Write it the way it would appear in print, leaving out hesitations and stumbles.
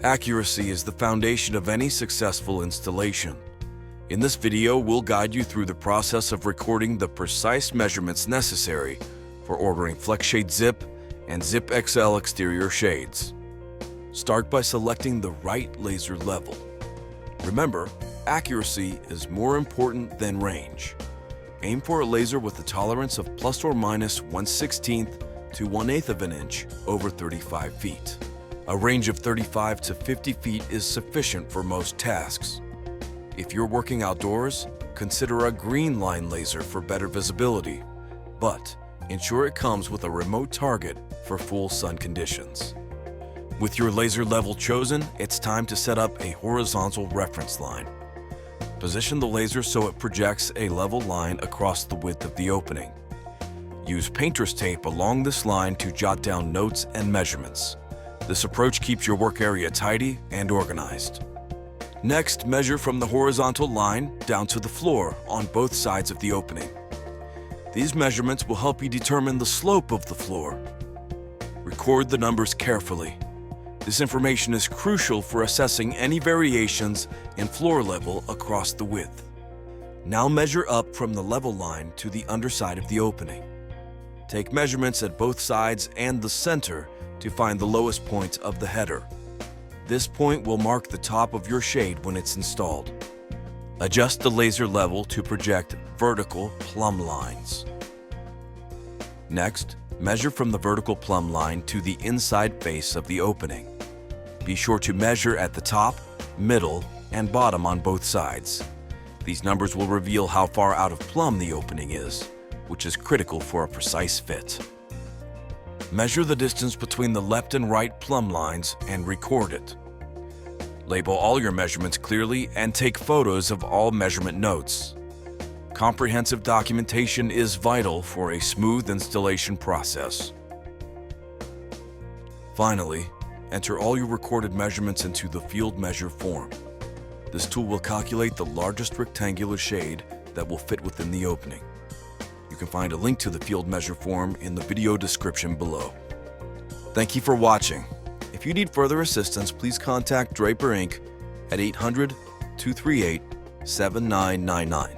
Accuracy is the foundation of any successful installation. In this video, we'll guide you through the process of recording the precise measurements necessary for ordering FlexShade Zip and Zip XL exterior shades. Start by selecting the right laser level. Remember, accuracy is more important than range. Aim for a laser with a tolerance of plus or minus 1/16 to 1/8 of an inch over 35 feet. A range of 35 to 50 feet is sufficient for most tasks. If you're working outdoors, consider a green line laser for better visibility, but ensure it comes with a remote target for full sun conditions. With your laser level chosen, it's time to set up a horizontal reference line. Position the laser so it projects a level line across the width of the opening. Use painter's tape along this line to jot down notes and measurements. This approach keeps your work area tidy and organized. Next, measure from the horizontal line down to the floor on both sides of the opening. These measurements will help you determine the slope of the floor. Record the numbers carefully. This information is crucial for assessing any variations in floor level across the width. Now measure up from the level line to the underside of the opening. Take measurements at both sides and the center to find the lowest point of the header. This point will mark the top of your shade when it's installed. Adjust the laser level to project vertical plumb lines. Next, measure from the vertical plumb line to the inside face of the opening. Be sure to measure at the top, middle, and bottom on both sides. These numbers will reveal how far out of plumb the opening is, which is critical for a precise fit. Measure the distance between the left and right plumb lines and record it. Label all your measurements clearly and take photos of all measurement notes. Comprehensive documentation is vital for a smooth installation process. Finally, enter all your recorded measurements into the Field Measure Form. This tool will calculate the largest rectangular shade that will fit within the opening. You can find a link to the Field Measure Form in the video description below. Thank you for watching. If you need further assistance, please contact Draper Inc. at 800-238-7999.